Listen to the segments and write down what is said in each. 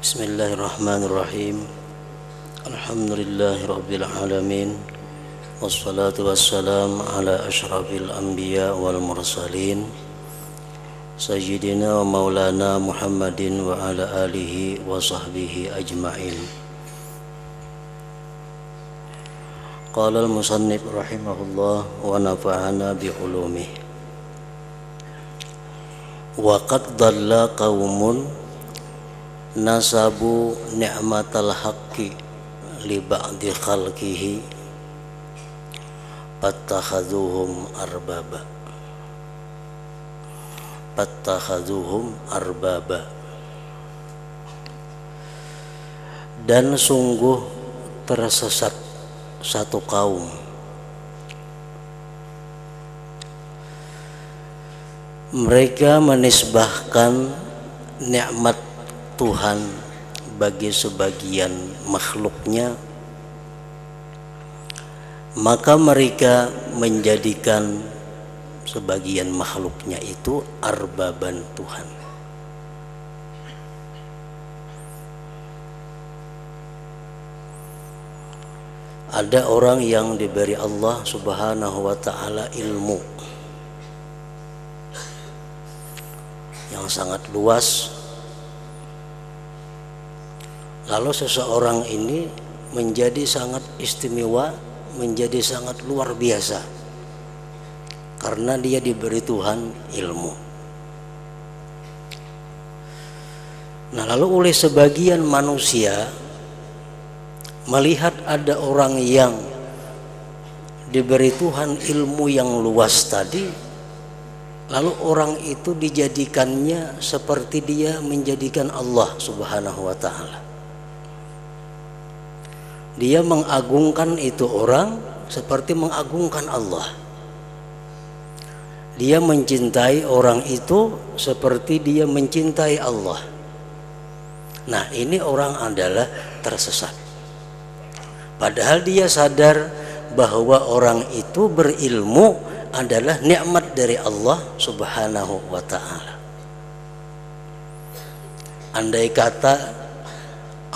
Bismillahirrahmanirrahim. Alhamdulillahi rabbil alamin. Wassalatu wassalamu ala asyrafil anbiya wal mursalin Sayyidina wa maulana Muhammadin wa ala alihi wa sahbihi ajma'in. Qala al-musannif rahimahullah wa nafa'ana bi ulumih. Wa qad dhalla qaumun nasabu ni'matal haqqi li ba'di khalqihi fattakhaduhum arbaba. Dan sungguh tersesat satu kaum mereka menisbahkan nikmat Tuhan bagi sebagian makhluknya, maka mereka menjadikan sebagian makhluknya itu arbaban Tuhan. Ada orang yang diberi Allah Subhanahu wa ta'ala ilmu yang sangat luas. Lalu seseorang ini menjadi sangat istimewa, menjadi sangat luar biasa karena dia diberi Tuhan ilmu. Nah, lalu oleh sebagian manusia melihat ada orang yang diberi Tuhan ilmu yang luas tadi, lalu orang itu dijadikannya seperti dia menjadikan Allah Subhanahu wa ta'ala. Dia mengagungkan itu orang seperti mengagungkan Allah. Dia mencintai orang itu seperti dia mencintai Allah. Nah, ini orang adalah tersesat. Padahal dia sadar bahwa orang itu berilmu adalah nikmat dari Allah Subhanahu wa ta'ala. Andai kata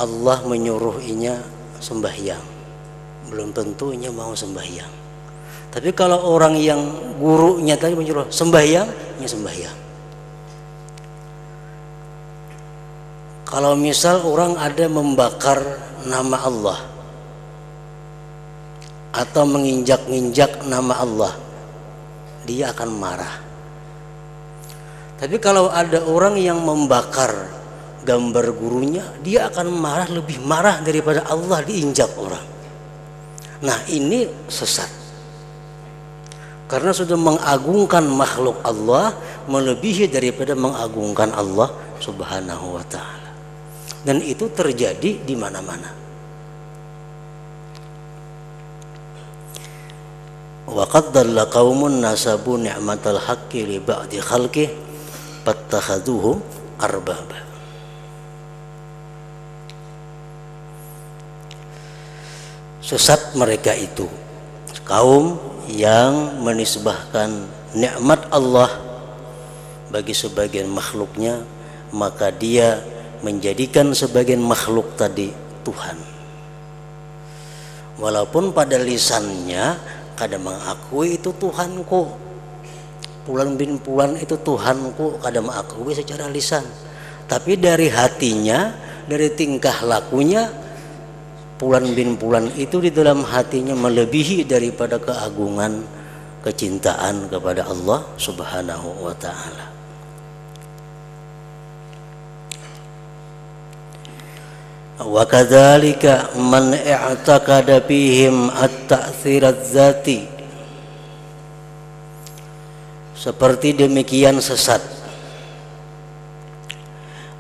Allah menyuruhnya sembahyang, belum tentunya mau sembahyang. Tapi kalau orang yang gurunya tadi menyuruh sembahyang, ya sembahyang. Kalau misal orang ada membakar nama Allah atau menginjak-injak nama Allah, dia akan marah. Tapi kalau ada orang yang membakar gambar gurunya, dia akan marah, lebih marah daripada Allah diinjak orang. Nah, ini sesat karena sudah mengagungkan makhluk Allah melebihi daripada mengagungkan Allah Subhanahu wa ta'ala. Dan itu terjadi di mana-mana. Wa qad dhalla qaumun nasabu ni'matal haqqi li ba'di khalqihi fattakhaduhum arbaba. Sesat mereka itu kaum yang menisbahkan nikmat Allah bagi sebagian makhluknya, maka dia menjadikan sebagian makhluk tadi Tuhan. Walaupun pada lisannya kadang mengakui itu Tuhanku, Fulan bin Fulan itu Tuhanku, kadang mengakui secara lisan, tapi dari hatinya, dari tingkah lakunya, Fulan bin Fulan itu di dalam hatinya melebihi daripada keagungan, kecintaan kepada Allah Subhanahu wa ta'ala. Wa kadzalika man i'taqada fihim at-ta'thir adz-dzati. Seperti demikian sesat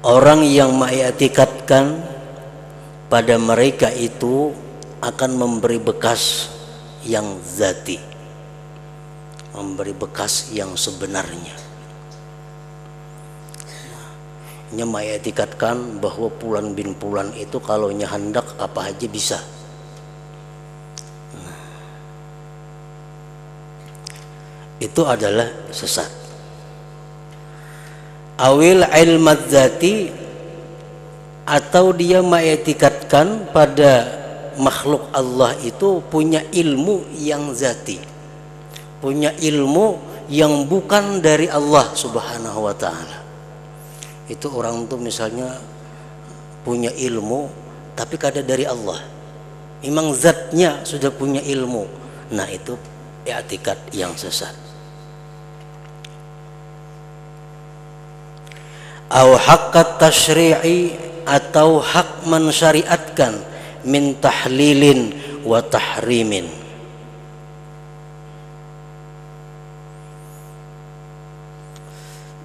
orang yang mengiktikadkan pada mereka itu akan memberi bekas yang zati, memberi bekas yang sebenarnya. Nya mengiktikadkan bahwa Fulan bin Fulan itu kalau hendak apa aja bisa. Itu adalah sesat. awil ilmat zati atau dia mengetikatkan pada makhluk Allah itu punya ilmu yang zati, punya ilmu yang bukan dari Allah Subhanahu wa ta'ala. Itu orang tuh misalnya punya ilmu tapi kada dari Allah, memang zatnya sudah punya ilmu, nah itu i'tikad yang sesat. Au haqqat tasyri'i, atau hak mensyariatkan, min tahlilin wa tahrimin.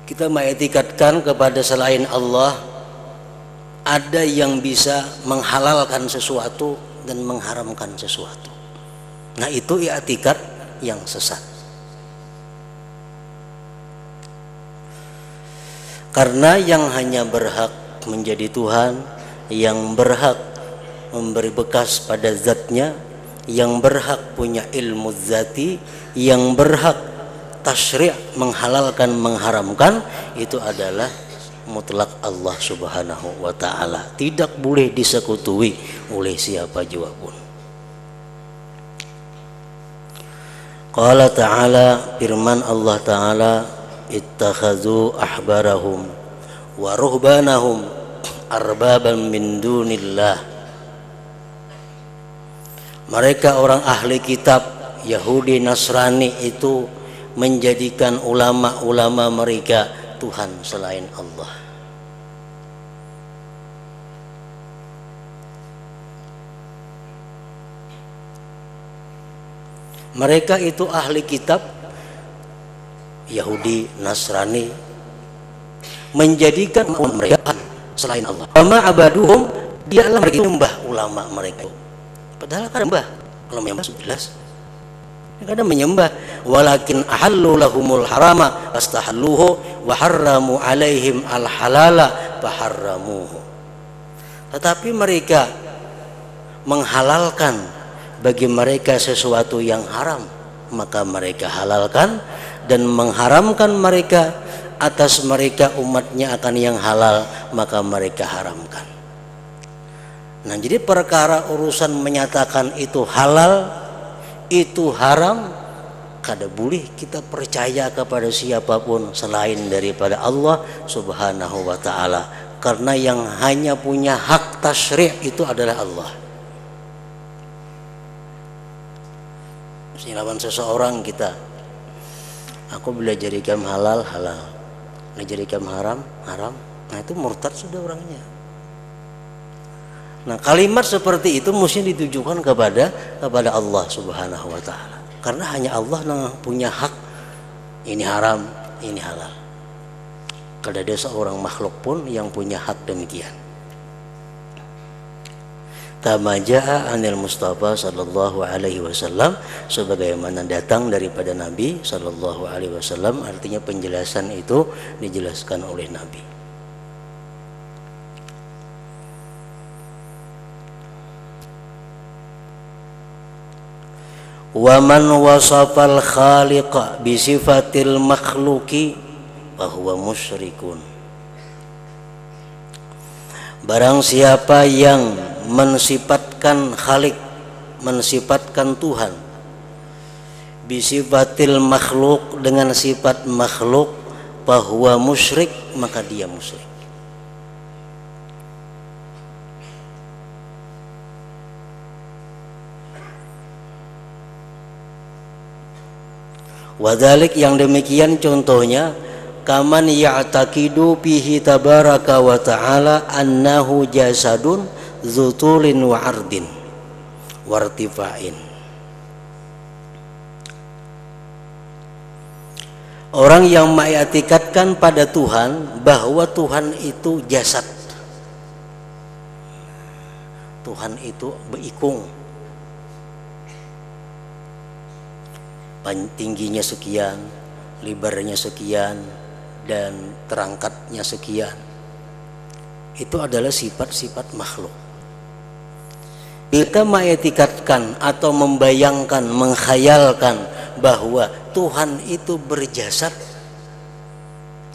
Kita mengetikatkan kepada selain Allah ada yang bisa menghalalkan sesuatu dan mengharamkan sesuatu. Nah itu i'tikad yang sesat. Karena yang hanya berhak menjadi Tuhan, yang berhak memberi bekas pada zatnya, yang berhak punya ilmu zati, yang berhak tasyri' menghalalkan mengharamkan, itu adalah mutlak Allah Subhanahu wa ta'ala, tidak boleh disekutui oleh siapa jua pun. Qala ta'ala, firman Allah ta'ala, ittakhadhu ahbarahum wa ruhbanahum arbaban min dunillah. Mereka orang ahli kitab Yahudi Nasrani itu menjadikan ulama-ulama mereka Tuhan selain Allah. Mereka itu ahli kitab Yahudi Nasrani menjadikan mereka selain Allah. Ama abaduhum, dialah mereka menyembah ulama mereka. Padahal kan menyembah, kalau menyembah sudah jelas. Kadang menyembah, walakin ahallu lahumul harama fastahalluhu wa harramu alaihim al halala faharramuhu. Tetapi mereka menghalalkan bagi mereka sesuatu yang haram, maka mereka halalkan, dan mengharamkan mereka atas mereka umatnya akan yang halal, maka mereka haramkan. Nah jadi perkara urusan menyatakan itu halal, itu haram, kada boleh kita percaya kepada siapapun selain daripada Allah Subhanahu wa ta'ala, karena yang hanya punya hak tasyri' itu adalah Allah. Silawan seseorang kita, aku belajar ikam halal, halal, belajar ikam haram, haram, nah itu murtad sudah orangnya. Nah kalimat seperti itu mesti ditujukan kepada Allah Subhanahu wa ta'ala, karena hanya Allah yang punya hak ini haram, ini halal. Kada ada seorang makhluk pun yang punya hak demikian. Kama jaa anil Mustafa sallallahu alaihi wasallam, sebagaimana datang daripada Nabi sallallahu alaihi wasallam, artinya penjelasan itu dijelaskan oleh Nabi. Wa man wasafal khaliqa bi sifatil makhluqi fa huwa musyrikun. Barang siapa yang mensifatkan khalik, mensifatkan Tuhan, bi sifatil makhluk, dengan sifat makhluk, fa huwa musyrik, maka dia musyrik. Wadhalik, yang demikian contohnya, kaman ya'taqidu bihi tabaraka wa ta'ala annahu jasadun dzutulin wa ardin wartifa'in. Orang yang mengiktikadkan pada Tuhan bahwa Tuhan itu jasad, Tuhan itu beikung, tingginya sekian, lebarnya sekian, dan terangkatnya sekian. Itu adalah sifat-sifat makhluk. Kita mengetikatkan atau membayangkan, menghayalkan bahwa Tuhan itu berjasad,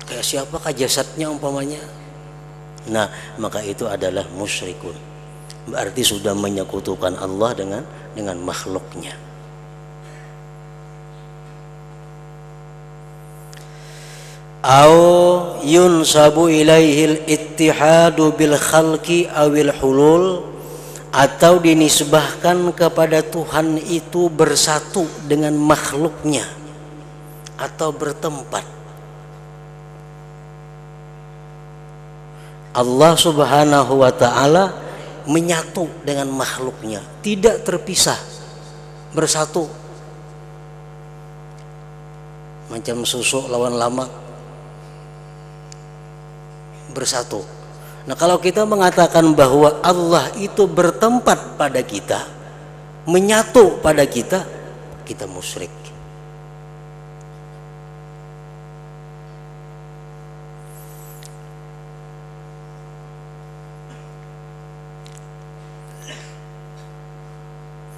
kayak siapakah jasadnya umpamanya? Nah, maka itu adalah musyrikun. Berarti sudah menyekutukan Allah dengan makhluknya. Au yunsabu ilaihil ittihadu bil khalqi awil hulul, atau dinisbahkan kepada Tuhan itu bersatu dengan makhluknya atau bertempat. Allah subhanahu wa ta'ala menyatu dengan makhluknya, tidak terpisah, bersatu. Macam susu lawan lamak, bersatu. Nah, kalau kita mengatakan bahwa Allah itu bertempat pada kita, menyatu pada kita, kita musyrik.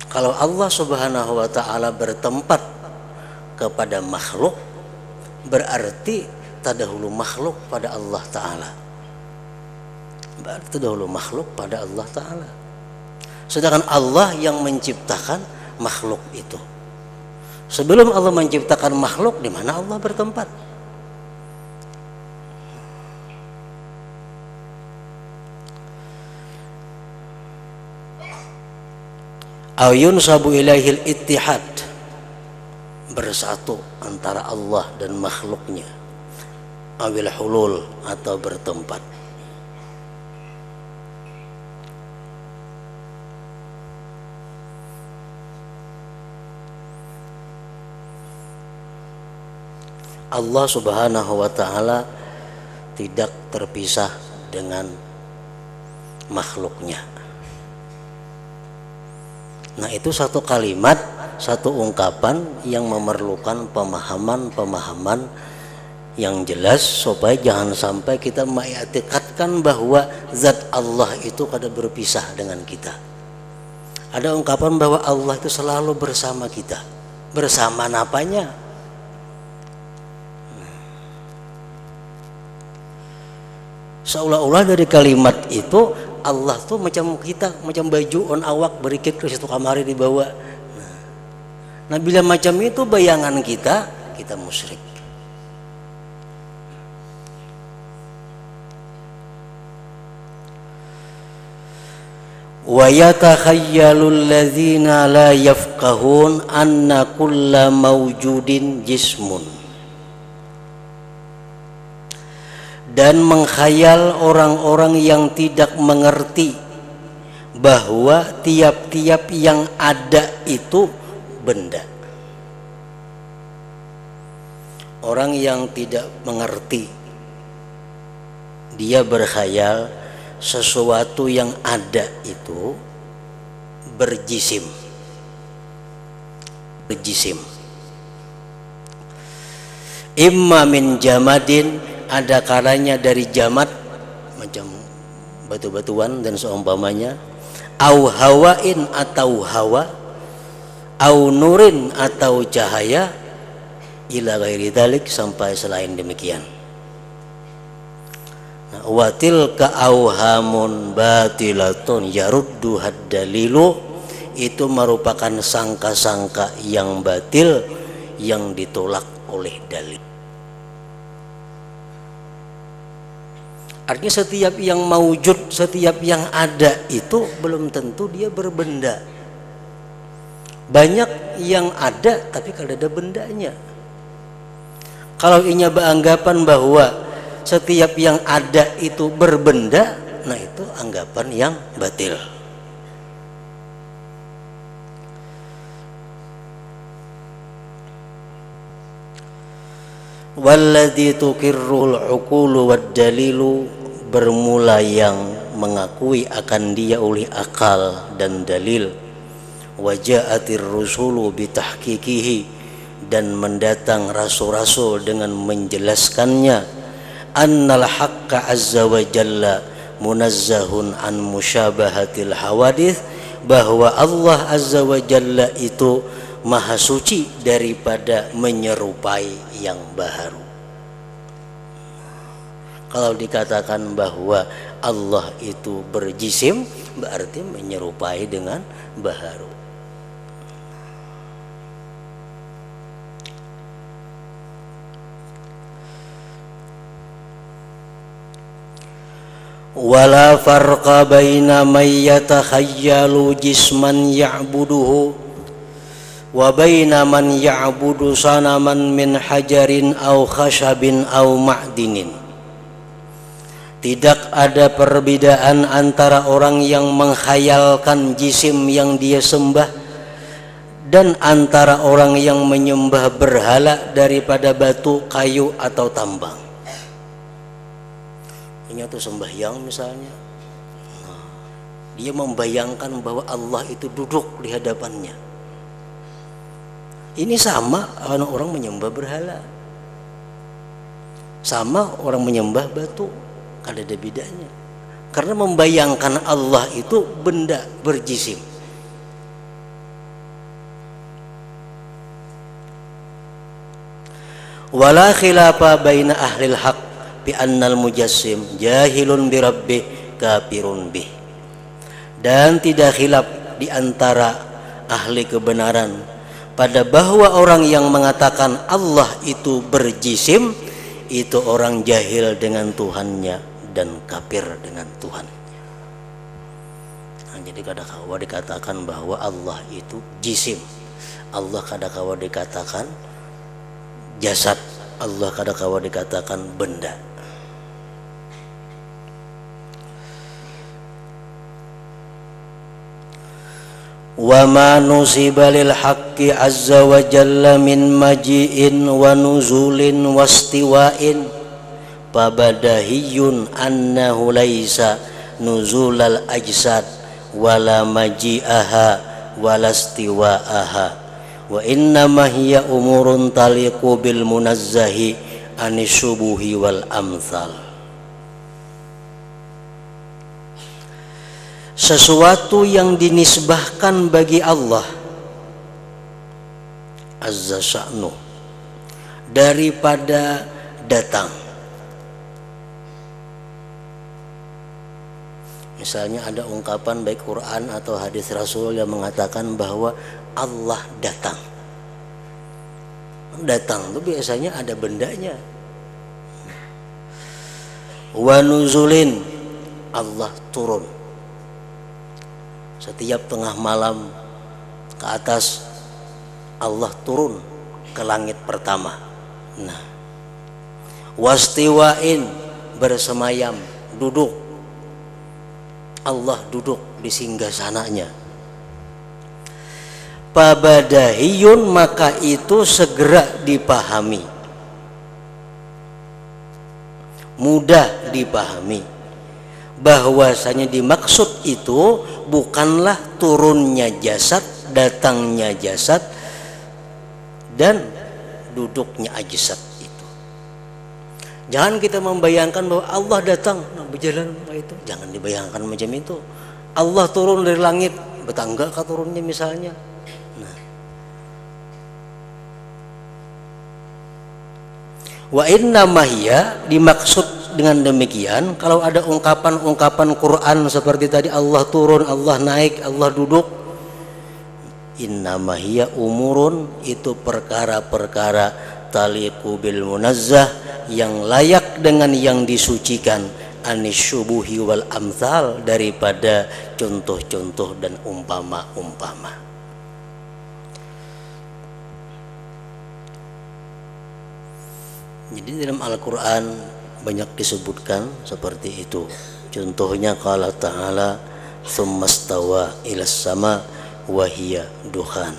Kalau Allah subhanahu wa ta'ala bertempat kepada makhluk, berarti tadahulu makhluk pada Allah ta'ala. Berarti tadahulu makhluk pada Allah ta'ala. Sedangkan Allah yang menciptakan makhluk itu. Sebelum Allah menciptakan makhluk, di mana Allah bertempat? Ayun sabu ilaihil ittihad, bersatu antara Allah dan makhluknya, awil hulul, atau bertempat. Allah subhanahu wa ta'ala tidak terpisah dengan makhluknya. Nah, itu satu kalimat, satu ungkapan yang memerlukan pemahaman yang jelas, supaya jangan sampai kita mengiktikadkan bahwa zat Allah itu kada berpisah dengan kita. Ada ungkapan bahwa Allah itu selalu bersama kita. Bersama apanya? Seolah-olah dari kalimat itu Allah tuh macam kita, macam baju on awak berikit ke situ kamari dibawa. Nah, bila macam itu bayangan kita musyrik. Wa yatakhayyalu alladzina la yafqahun anna kulla mawjudin jismun. Dan menghayal orang-orang yang tidak mengerti bahwa tiap-tiap yang ada itu benda. Orang yang tidak mengerti, dia berkhayal sesuatu yang ada itu berjisim. Imma min jamadin, ada kalanya dari jamat macam batu-batuan dan seumpamanya, au hawain, atau hawa, au nurin, atau cahaya, ila ghairi dzalik, sampai selain demikian. Nah, wa tilka auhamun batilatun yaruddu haddalilu, itu merupakan sangka-sangka yang batil yang ditolak oleh dalil. Artinya setiap yang maujud, setiap yang ada itu belum tentu dia berbenda. Banyak yang ada tapi kalau ada bendanya. Kalau inya beranggapan bahwa setiap yang ada itu berbenda, nah itu anggapan yang batil. Walladzi tuqirrul uqulu wad dalilu, bermula yang mengakui akan dia oleh akal dan dalil. Waja'atir rusulu bitahqiqihi, dan mendatang rasul-rasul dengan menjelaskannya. Annal haqqa azza wa jalla munazzahun an musyabahatil hawadith, bahwa Allah azza wa jalla itu maha suci daripada menyerupai yang baru. Kalau dikatakan bahwa Allah itu berjisim, berarti menyerupai dengan baharu. Wala farqa baina may yatakhayyalu jisman ya'buduhu wa baina man ya'budu sanaman min hajarin aw khashabin aw ma'dinin. Tidak ada perbedaan antara orang yang menghayalkan jisim yang dia sembah dan antara orang yang menyembah berhala daripada batu, kayu atau tambang. Ini tuh sembahyang misalnya, dia membayangkan bahwa Allah itu duduk di hadapannya. Ini sama orang menyembah berhala, sama orang menyembah batu, ada bedanya. Karena membayangkan Allah itu benda berjisim. Wala khilafa baina ahlil haq bi annal mujassim jahilun bi rabbih kafirun bih. Dan tidak khilaf di antara ahli kebenaran pada bahwa orang yang mengatakan Allah itu berjisim itu orang jahil dengan Tuhannya dan kafir dengan Tuhan. Nah, jadi kadang-kadang dikatakan bahwa Allah itu jisim, Allah kadang-kadang dikatakan jasad, Allah kadang-kadang dikatakan benda. Wa ma nusiba lil haqqi azza wa jalla min maji'in wa nuzulin wastiwa'in fabadahiyun annahu laisa nuzulal ajsad wala maji'aha wala istiwa'aha wa innama hiya umurun taliqu bil munazzahi anisyubuhi wal amthal. Sesuatu yang dinisbahkan bagi Allah azza sya'nu daripada datang. Misalnya ada ungkapan baik Quran atau hadis Rasul yang mengatakan bahwa Allah datang. Datang itu biasanya ada bendanya. Wa nuzulin, Allah turun. Setiap tengah malam ke atas Allah turun ke langit pertama. Nah, wastiwain, bersemayam, duduk. Allah duduk di singgasananya. Pabadahiyun, maka itu segera dipahami, mudah dipahami bahwasanya dimaksud itu bukanlah turunnya jasad, datangnya jasad dan duduknya ajsad itu. Jangan kita membayangkan bahwa Allah datang berjalan itu, jangan dibayangkan macam itu. Allah turun dari langit, betangga kah turunnya misalnya. Nah, wa inna mahya, dimaksud dengan demikian kalau ada ungkapan-ungkapan Quran seperti tadi Allah turun, Allah naik, Allah duduk, innama hiya umurun, itu perkara-perkara taliqu bil munazzah, yang layak dengan yang disucikan, anisyubuhi wal amthal, daripada contoh-contoh dan umpama-umpama. Jadi dalam Al-Quran banyak disebutkan seperti itu. Contohnya qala ta'ala tsummastawa ilas sama wa hiya dukhan.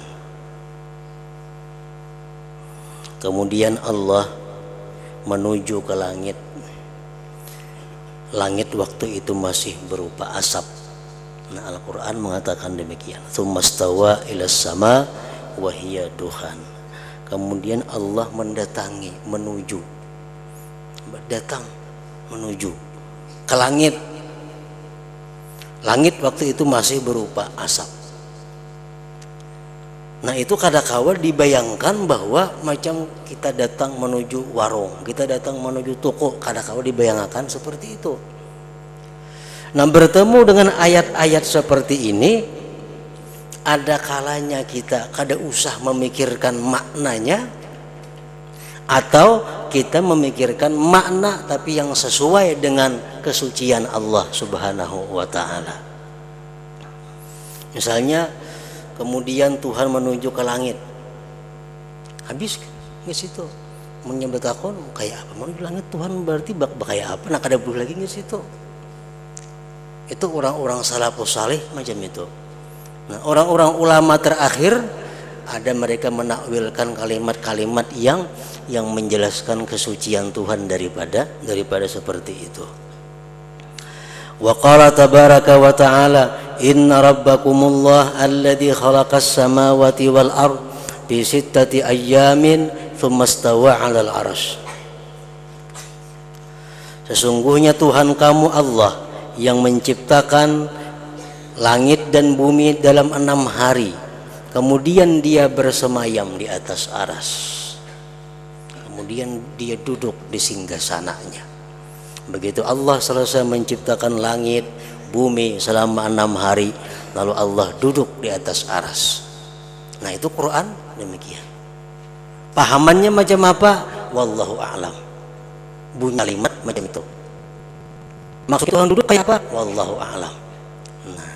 Kemudian Allah menuju ke langit. Langit waktu itu masih berupa asap. Nah, Al-Quran mengatakan demikian. Tsummastawa ilas sama wa hiya dukhan. Kemudian Allah mendatangi, menuju, datang menuju ke langit. Langit waktu itu masih berupa asap. Nah itu kadang-kala dibayangkan bahwa macam kita datang menuju warung, kita datang menuju toko, kadang-kala dibayangkan seperti itu. Nah bertemu dengan ayat-ayat seperti ini, ada kalanya kita kada usah memikirkan maknanya, atau kita memikirkan makna tapi yang sesuai dengan kesucian Allah Subhanahu wa Ta'ala. Misalnya kemudian Tuhan menuju ke langit, habis nggak situ menyebut akun kayak apa menuju langit Tuhan berarti kayak apa, nak ada bulu lagi nggak situ. Itu orang-orang salafus saleh macam itu. Nah orang-orang ulama terakhir ada mereka menakwilkan kalimat-kalimat yang menjelaskan kesucian Tuhan daripada seperti itu. Wa qala tabaraka wa ta'ala inna rabbakumullah alladzi khalaqas samawati wal ard fi sittati ayyamin tsumma stawa 'alal 'arsy. Sesungguhnya Tuhan kamu Allah yang menciptakan langit dan bumi dalam 6 hari, kemudian dia bersemayam di atas aras, kemudian dia duduk di singgasananya. Begitu Allah selesai menciptakan langit, bumi selama 6 hari, lalu Allah duduk di atas aras. Nah itu Quran demikian. Pahamannya macam apa? Wallahu a'lam. Bunyi kalimat macam itu. Maksud Tuhan duduk kayak apa? Wallahu a'lam. Nah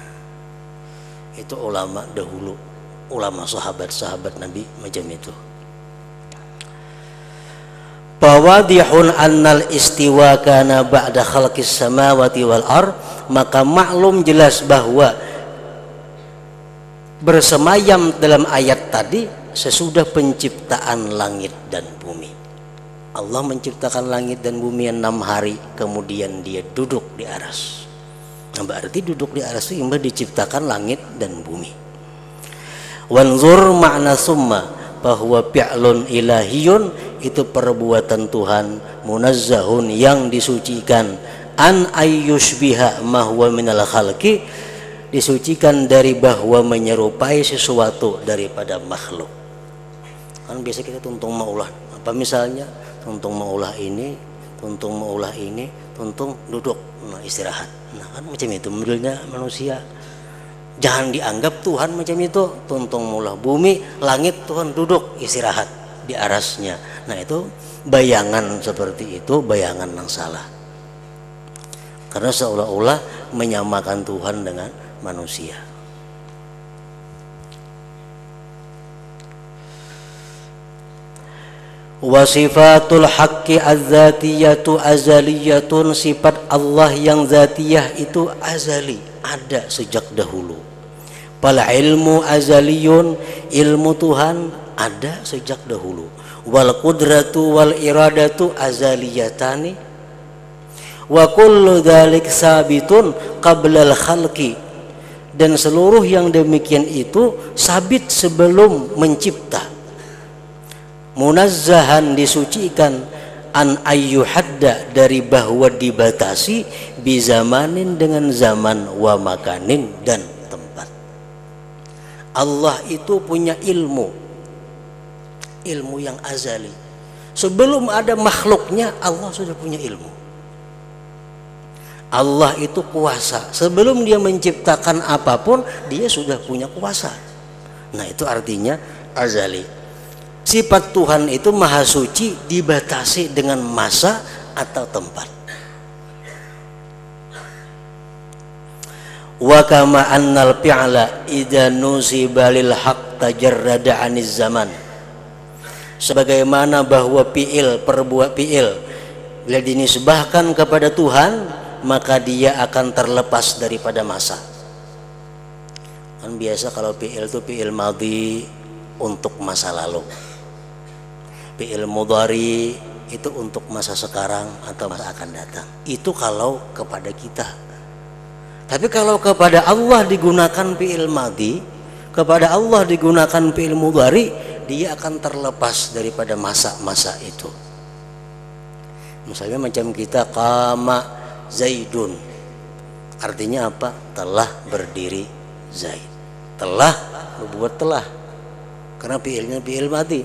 itu ulama dahulu, ulama sahabat-sahabat Nabi macam itu. Fawadihun annal istiwa kana ba'da khalqis samawati wal ard, maka maklum jelas bahwa bersemayam dalam ayat tadi sesudah penciptaan langit dan bumi. Allah menciptakan langit dan bumi 6 hari, kemudian dia duduk di aras. Nah, berarti duduk di aras itu diciptakan langit dan bumi. Wanzur makna summa, bahwa fi'lun ilahiyun itu perbuatan Tuhan, munazzahun yang disucikan, an ayyushbiha ma huwa minal khalqi, disucikan dari bahwa menyerupai sesuatu daripada makhluk. Kan biasa kita tuntung maulah apa misalnya, tuntung maulah ini, tuntung maulah ini, tuntung duduk, nah istirahat. Nah kan macam itu modelnya manusia. Jangan dianggap Tuhan macam itu, tuntung maulah bumi, langit, Tuhan duduk istirahat di arasnya. Nah itu bayangan seperti itu, bayangan yang salah. Karena seolah-olah menyamakan Tuhan dengan manusia. Wasifatul haqqi az-zatiyatu azaliyatun, sifat Allah yang zatiyah itu azali, ada sejak dahulu. Fal ilmu azaliyun, ilmu Tuhan ada sejak dahulu. Wal qudratu wal iradatu azaliyatani wa kullu dzalik sabitun qabla al khalqi, dan seluruh yang demikian itu sabit sebelum mencipta. Munazzahan disucikan, an ayyuhadda dari bahwa dibatasi, bizamanin dengan zaman, wa makanin dan tempat. Allah itu punya ilmu yang azali. Sebelum ada makhluknya Allah sudah punya ilmu. Allah itu kuasa, sebelum dia menciptakan apapun dia sudah punya kuasa. Nah itu artinya azali. Sifat Tuhan itu maha suci, dibatasi dengan masa atau tempat. Wa kama annal fi'la idza nusiba lil haqq tajarrada 'aniz zaman. Sebagaimana bahwa perbuat fi'il bila dinisbahkan kepada Tuhan, maka dia akan terlepas daripada masa. Kan biasa kalau fi'il itu fi'il madhi untuk masa lalu, fi'il mudhari itu untuk masa sekarang atau masa akan datang. Itu kalau kepada kita. Tapi kalau kepada Allah digunakan fi'il madhi, kepada Allah digunakan fi'il mudhari, dia akan terlepas daripada masa-masa itu. Misalnya macam kita qama Zaidun, artinya apa? Telah berdiri Zaid. Telah berbuat telah. karena fiilnya fiil mati.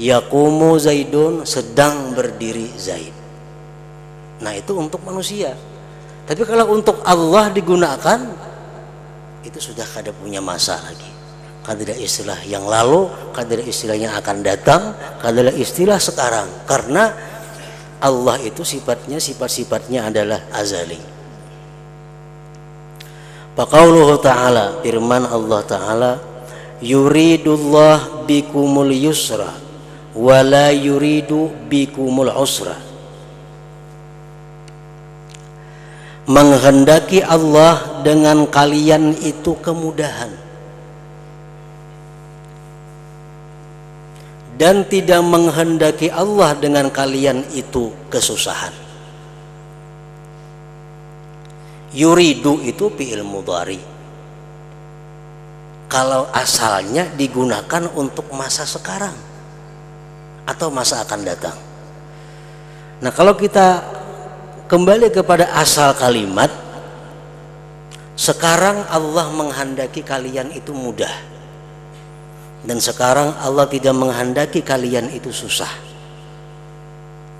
Yaqumu Zaidun, sedang berdiri Zaid. Nah itu untuk manusia. Tapi kalau untuk Allah digunakan, itu sudah kada punya masa lagi. Kada istilah yang lalu, kada istilah yang akan datang, kada istilah sekarang. Karena Allah itu sifat-sifatnya adalah azali. Faqauluhu ta'ala, firman Allah Ta'ala, yuridullah bikumul yusra wa la yuridu bikumul usra. Menghendaki Allah dengan kalian itu kemudahan, dan tidak menghendaki Allah dengan kalian itu kesusahan. Yuridu itu fi'il mudhari. Kalau asalnya digunakan untuk masa sekarang atau masa akan datang. Nah kalau kita kembali kepada asal kalimat, sekarang Allah menghendaki kalian itu mudah, dan sekarang Allah tidak menghendaki kalian itu susah.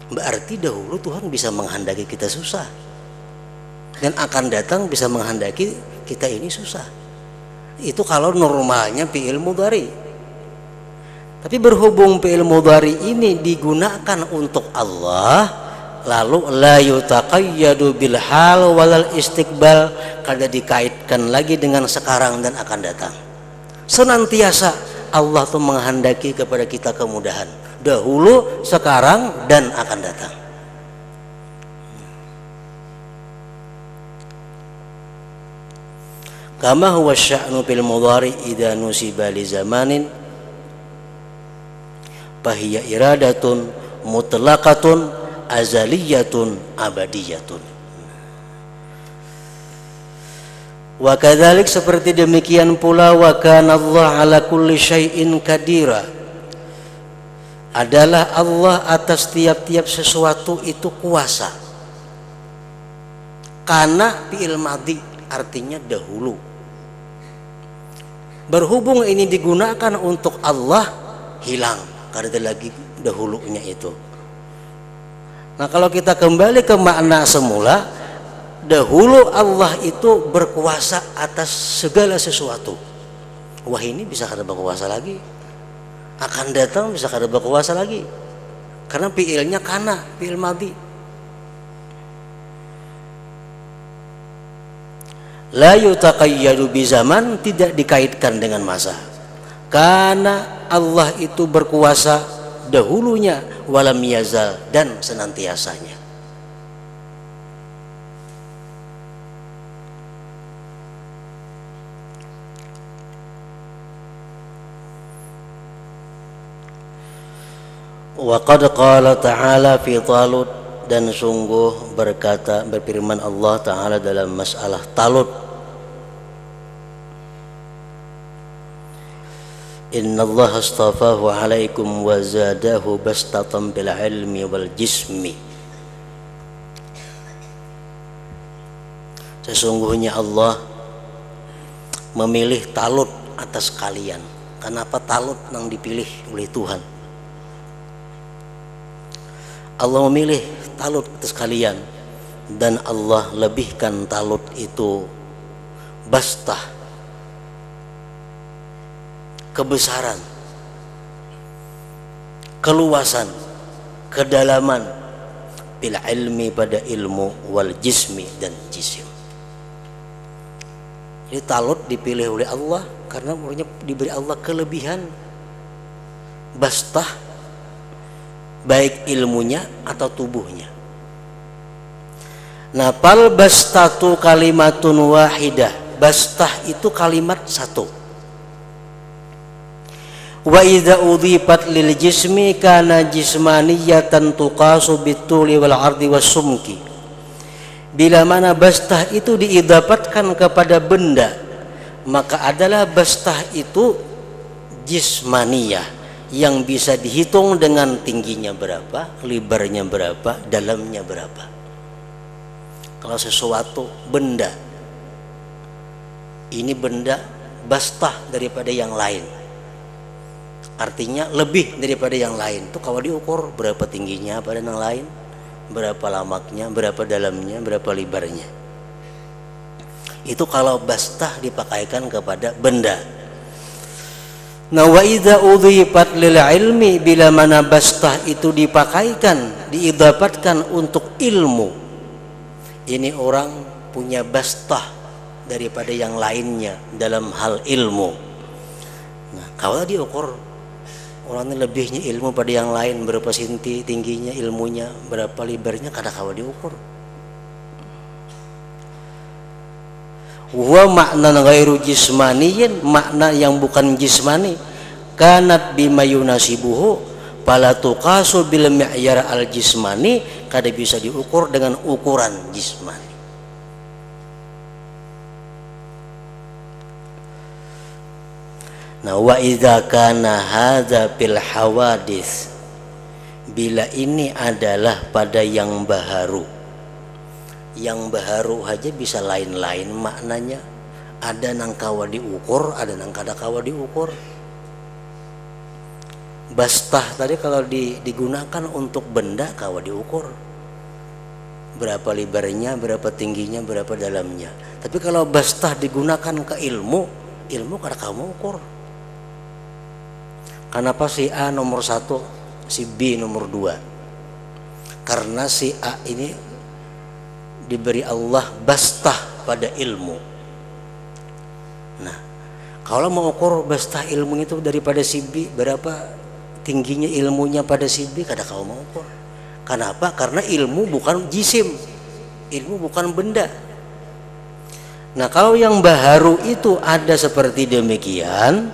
Berarti dahulu Tuhan bisa menghendaki kita susah, dan akan datang bisa menghendaki kita ini susah. Itu kalau normalnya fi'il mudhari. Tapi berhubung fi'il mudhari ini digunakan untuk Allah, lalu la yutaqayyadu bil hal walal istiqbal, kada dikaitkan lagi dengan sekarang dan akan datang. Senantiasa Allah tuh menghendaki kepada kita kemudahan, dahulu, sekarang, dan akan datang. Kama huwa sya'nu fil mudhari idza nusiba li zamanin fahiya iradatun mutlaqatun azaliyatun abadiyatun. Wa kadzalik, seperti demikian pula, wa kana Allah ala kulli syai'in qadira, adalah Allah atas tiap-tiap sesuatu itu kuasa. Kana fi'il madhi, artinya dahulu. Berhubung ini digunakan untuk Allah, hilang karena lagi dahulunya itu. Nah kalau kita kembali ke makna semula, dahulu Allah itu berkuasa atas segala sesuatu. Wah ini bisa kada berkuasa lagi, akan datang bisa kada berkuasa lagi, karena fiilnya kana, fiil madhi. La yutaqayyadu bi zaman, tidak dikaitkan dengan masa, karena Allah itu berkuasa dahulunya, walam yazal, dan senantiasanya. Wa qad qala ta'ala fi Talut, dan sungguh berfirman Allah Ta'ala dalam masalah Talut, Inna Allah astafahu alaikum wa zadahu bastatan bil ilmi wal jismi. Sesungguhnya Allah memilih Talut atas kalian. Kenapa Talut yang dipilih oleh Tuhan? Allah memilih Talut atas kalian, dan Allah lebihkan Talut itu bastah, kebesaran, keluasan, kedalaman, bil ilmi, pada ilmu, wal jismi, dan jisim. Jadi Talut dipilih oleh Allah karena diberi Allah kelebihan bastah, baik ilmunya atau tubuhnya. Nah, pal bastatu kalimatun wahidah, bastah itu kalimat satu. Wa idza udhifat lil jismi kana jismaniyatan tuqasu bituli wal ardi was sumki. Bila mana bastah itu diidapatkan kepada benda, maka adalah bastah itu jismaniyah, yang bisa dihitung dengan tingginya berapa, lebarnya berapa, dalamnya berapa. Kalau sesuatu benda, ini benda bastah daripada yang lain. artinya lebih daripada yang lain. Tuh kalau diukur berapa tingginya pada yang lain, berapa lamaknya, berapa dalamnya, berapa lebarnya. Itu kalau bastah dipakaikan kepada benda. Nah, wa idza udhifat lil ilmi, bila mana bastah itu dipakaikan, diidapatkan untuk ilmu. Ini orang punya bastah daripada yang lainnya dalam hal ilmu. Nah, kalau diukur orang ini lebihnya ilmu pada yang lain, berapa senti tingginya ilmunya, berapa lebarnya, kada kalau diukur. Wa makna ghairu jismaniyin, makna yang bukan jismani, kanat bima yunasibuhu, fala tuqasu bil mi'yar al jismani, kada bisa diukur dengan ukuran jismani. Nah, wa idza kana hadza bil hawadits, bila ini adalah pada yang baharu. Yang baharu aja bisa lain-lain maknanya. Ada nang kawa diukur, ada nang kada kawa diukur. Bastah tadi kalau digunakan untuk benda kawa diukur. Berapa lebarnya, berapa tingginya, berapa dalamnya. Tapi kalau bastah digunakan ke ilmu, ilmu kada kamu ukur. Kenapa si A nomor 1, si B nomor 2? Karena si A ini diberi Allah bastah pada ilmu. Nah, kalau mau ukur bastah ilmu itu daripada si B, berapa tingginya ilmunya pada si B, kada kau mau ukur. Kenapa? Karena ilmu bukan jisim, ilmu bukan benda. Nah, kalau yang baharu itu ada seperti demikian,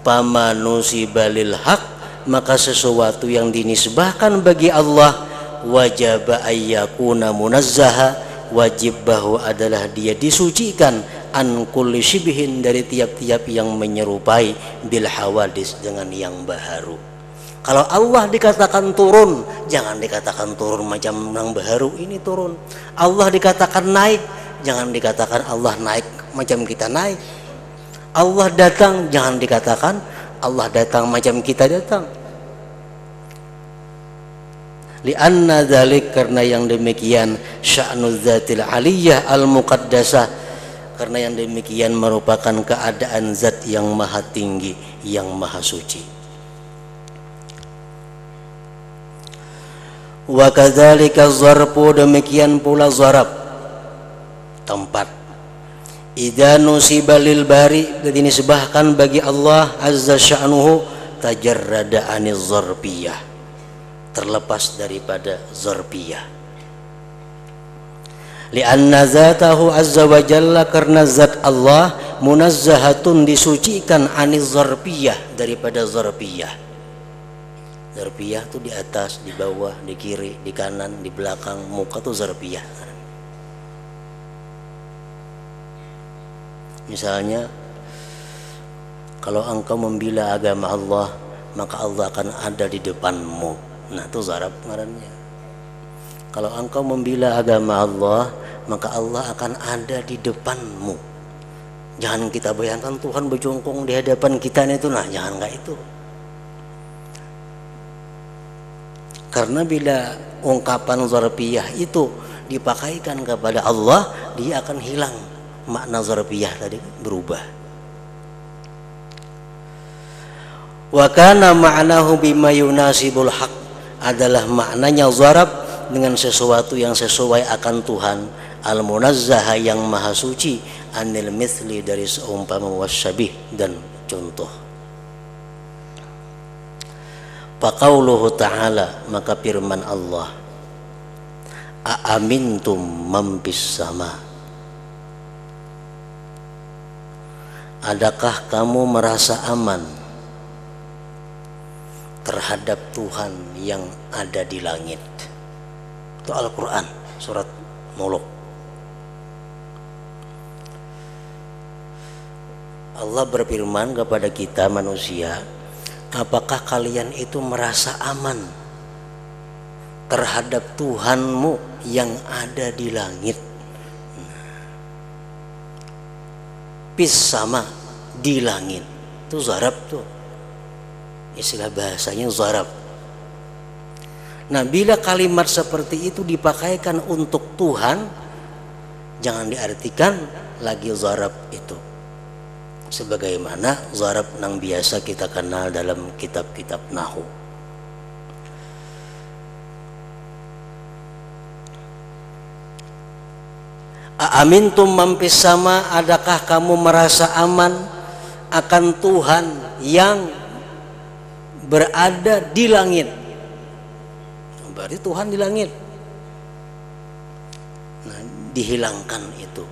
pamanusibalil haq, maka sesuatu yang dinisbahkan bagi Allah wajib ayyakuna munazzaha, wajib bahwa adalah dia disucikan an kulli syibhin, dari tiap-tiap yang menyerupai bil hawadis, dengan yang baharu. Kalau Allah dikatakan turun, jangan dikatakan turun macam yang baharu ini turun. Allah dikatakan naik, jangan dikatakan Allah naik macam kita naik. Allah datang, jangan dikatakan Allah datang macam kita datang. Lianna dzalik, karena yang demikian sya'nuz zatil aliyah al muqaddasah, karena yang demikian merupakan keadaan zat yang maha tinggi, yang maha suci. Wa kadzalika zarfu, demikian pula zarab, tempat. Idza nusiba lil bari, dinisbahkan bagi Allah azza sya'nuhu, tajarrada aniz zarfiyah, terlepas daripada zarfiyah. Lianna zatahu azza wa jalla, karena zat Allah munazzahatun, disucikan aniz zarfiyah, daripada zarfiyah. Zarfiyah itu di atas, di bawah, di kiri, di kanan, di belakang, muka tuh zarfiyah. Misalnya kalau engkau membela agama Allah, maka Allah akan ada di depanmu. Nah, itu zarab ngarannya. Kalau engkau membela agama Allah, maka Allah akan ada di depanmu. Jangan kita bayangkan Tuhan berjongkong di hadapan kita itu, nah jangan kayak itu. Karena bila ungkapan zarfiyah itu dipakaikan kepada Allah, dia akan hilang makna zarfiyah tadi, berubah. Wa kana ma'nahu bima yunasibul haq, adalah maknanya zarab dengan sesuatu yang sesuai akan Tuhan, al munazzah, yang maha suci, anil mithli, dari seumpama, wasyabih, dan contoh. Faqauluhu ta'ala, maka firman Allah, aamintum man fis sama, adakah kamu merasa aman terhadap Tuhan yang ada di langit? Itu Al-Quran, surat Muluk. Allah berfirman kepada kita manusia, apakah kalian itu merasa aman terhadap Tuhanmu yang ada di langit? Pis sama, di langit, itu zarab tuh. istilah bahasanya zarab. Nah, bila kalimat seperti itu dipakaikan untuk Tuhan, jangan diartikan lagi zarab itu sebagaimana zarab yang biasa kita kenal dalam kitab-kitab nahwu. Aamintum mampis sama, adakah kamu merasa aman akan Tuhan yang berada di langit? Berarti Tuhan di langit. Nah, dihilangkan itu.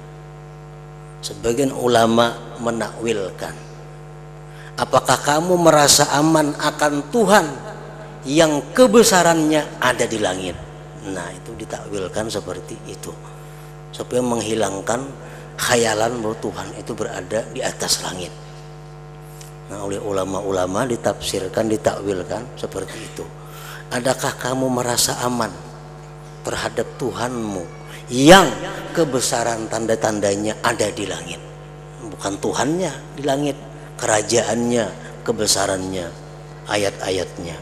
Sebagian ulama menakwilkan, apakah kamu merasa aman akan Tuhan yang kebesarannya ada di langit? Nah, itu ditakwilkan seperti itu, supaya menghilangkan khayalan bahwa Tuhan itu berada di atas langit. Nah, oleh ulama-ulama ditafsirkan, ditakwilkan seperti itu. Adakah kamu merasa aman terhadap Tuhanmu yang kebesaran tanda-tandanya ada di langit? Bukan Tuhannya di langit, kerajaannya, kebesarannya, ayat-ayatnya.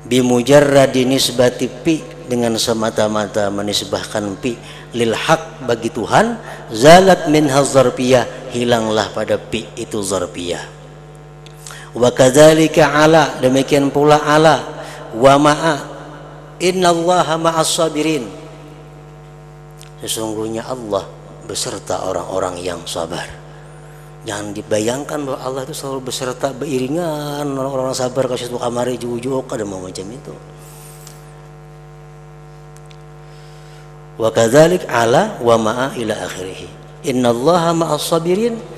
Bimujarradi nisbati pi, dengan semata-mata menisbahkan pi lil haq bagi Tuhan, zalat minha zarfiyah, hilanglah pada pi itu zarfiyah. Wa kadzalika ala, demikian pula ala, wa ma'a, innallaha ma'as sabirin, sesungguhnya Allah beserta orang-orang yang sabar. Jangan dibayangkan bahwa Allah itu selalu beserta beriringan orang-orang sabar ke situ kamari jujuk ada mau macam itu. Wa kadzalik ala wa ma'a ila akhirih. Innallaha ma'as sabirin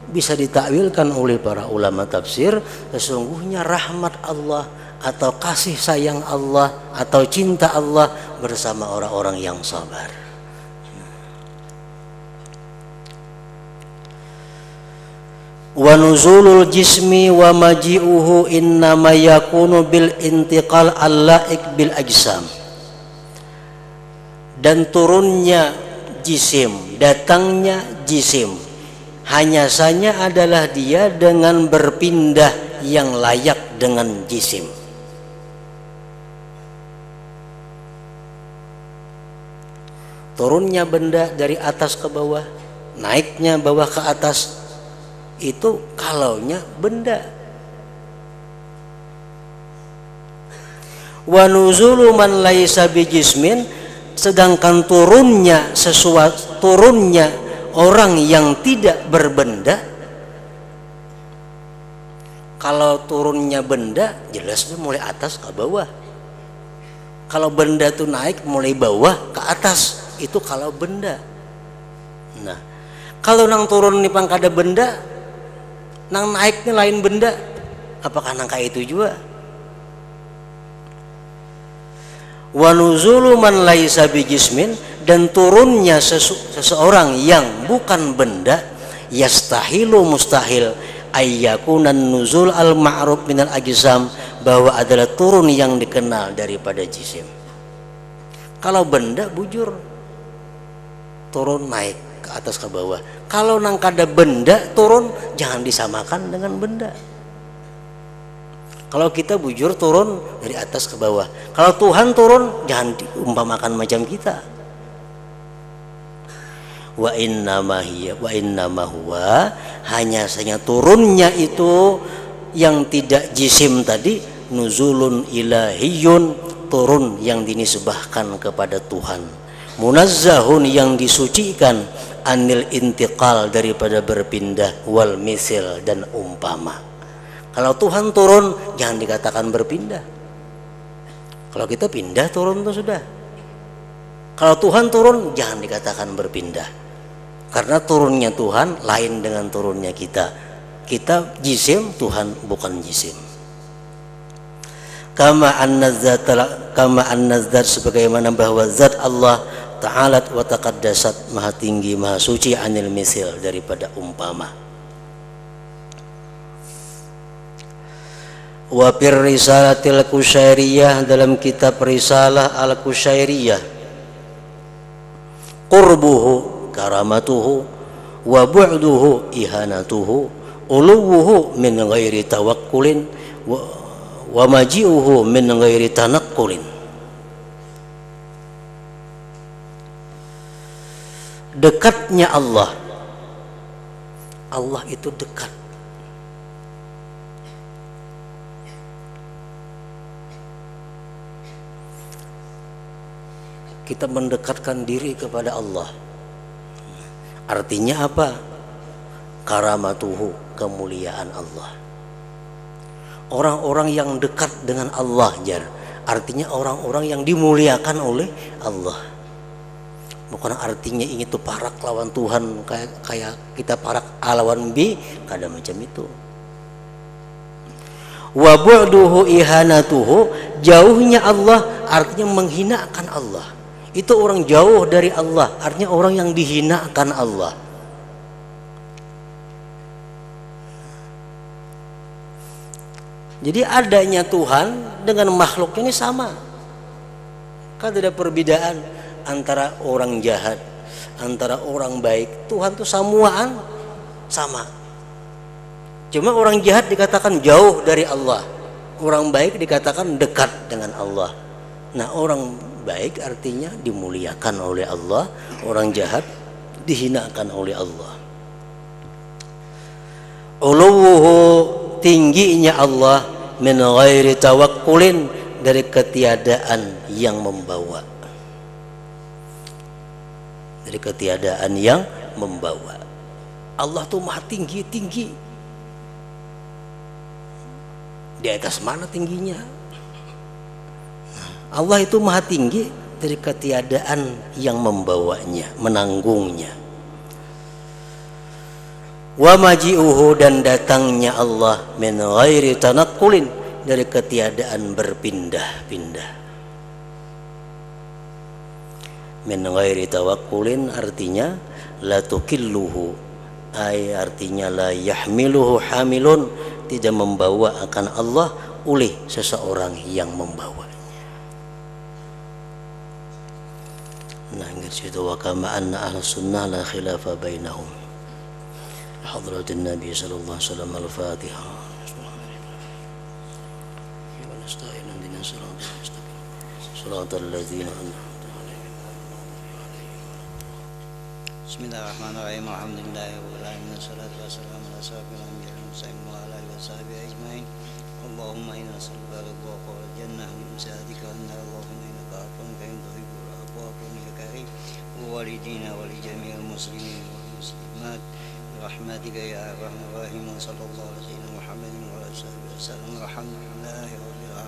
bisa ditakwilkan oleh para ulama tafsir, sesungguhnya rahmat Allah atau kasih sayang Allah atau cinta Allah bersama orang-orang yang sabar. Wa nuzulul jismi wa maji'uhu innama yakunu bil intiqal al-la'iq bil ajsam. Dan turunnya jisim, datangnya jisim, hanya saja adalah dia dengan berpindah yang layak dengan jisim. Turunnya benda dari atas ke bawah, naiknya bawah ke atas, itu kalaunya benda. Wa nuzulu man laisa bijismin, sedangkan turunnya orang yang tidak berbenda. Kalau turunnya benda jelas mulai atas ke bawah. Kalau benda itu naik mulai bawah ke atas, itu kalau benda. Nah, kalau nang turun nih pangkada benda, nang naiknya lain benda, apakah nang kayak itu juga? Wa nuzulu man laisa bijismin, dan turunnya seseorang yang bukan benda, yastahilu mustahil ayyakunan nuzul al ma'ruf minal ajsam, bahwa adalah turun yang dikenal daripada jisim. Kalau benda bujur, turun naik ke atas ke bawah. Kalau nang kada benda turun, jangan disamakan dengan benda. Kalau kita bujur turun dari atas ke bawah. Kalau Tuhan turun, jangan diumpamakan macam kita. Wa innama huwa, hanya saja turunnya itu yang tidak jisim tadi, nuzulun ilahiyun, turun yang dinisbahkan kepada Tuhan. Munazzahun, yang disucikan, anil intiqal, daripada berpindah, wal misil, dan umpama. Kalau Tuhan turun jangan dikatakan berpindah. Kalau kita pindah turun itu sudah. Kalau Tuhan turun jangan dikatakan berpindah. Karena turunnya Tuhan lain dengan turunnya kita. Kita jisim, Tuhan bukan jisim. Kama an-nazat, sebagaimana bahwa zat Allah ta'alat wa taqaddasat, maha tinggi maha suci, anil misil, daripada umpama. Wa fir risalatil Qusyairiyah, dalam kitab risalah al-Qusyairiyah, qurbuhu karamatuhu wa bu'duhu ihanatuhu uluwuhu min ghairi tawakkulin wa maji'uhu min ghairi tanakkulin. Dekatnya Allah, Allah itu dekat. Kita mendekatkan diri kepada Allah. Artinya apa? Karamatuhu, kemuliaan Allah. Orang-orang yang dekat dengan Allah, jar, artinya orang-orang yang dimuliakan oleh Allah. Bukan artinya ingin tuh parak lawan Tuhan kayak kita parak lawan bi, kada macam itu. Wa bu'duhu ihanatuhu, jauhnya Allah artinya menghinakan Allah. Itu orang jauh dari Allah, artinya orang yang dihinakan Allah. Jadi adanya Tuhan dengan makhluk ini sama. Kan tidak perbedaan antara orang jahat, antara orang baik. Tuhan itu samuaan sama. Cuma orang jahat dikatakan jauh dari Allah, orang baik dikatakan dekat dengan Allah. Nah, orang baik artinya dimuliakan oleh Allah, orang jahat dihinakan oleh Allah. Uluwuhu, tingginya Allah, min ghairi tawakkulin, dari ketiadaan yang membawa. Dari ketiadaan yang membawa. Allah tuh maha tinggi, tinggi. Di atas mana tingginya? Allah itu maha tinggi dari ketiadaan yang membawanya, menanggungnya. Wa maji'uhu, dan datangnya Allah, min ghairi tanakkulin, dari ketiadaan berpindah-pindah. Min ghairi tawakkulin artinya la tukilluhu, artinya la yahmiluhu hamilun, tidak membawa akan Allah oleh seseorang yang membawanya. Nah, ingat situ, wa kama anna ahlus sunnah la khilafa bainahum. Hadratin Nabi sallallahu alaihi wasallam. Al-Fatihah. Shiratal ladzina an'amta alaihim. Bismillahirrahmanirrahim. Alhamdulillahirabbil alamin. Wassalatu wassalamu ala asyrafil anbiya'i wal mursalin wa ala alihi washabihi ajmain. Allahumma inna nas'aluka ridhaka wal jannah min sa'atika wa anna Allahumma innaka afuwwun karim tuhibbul afwa fa'fu ya karim. Wa walidina wa li jami'il muslimin wal muslimat برحمتك يا أرحم الراحمين. صلى الله على سيدنا محمد وعلى آله وصحبه وسلم. الحمد لله رب العالمين.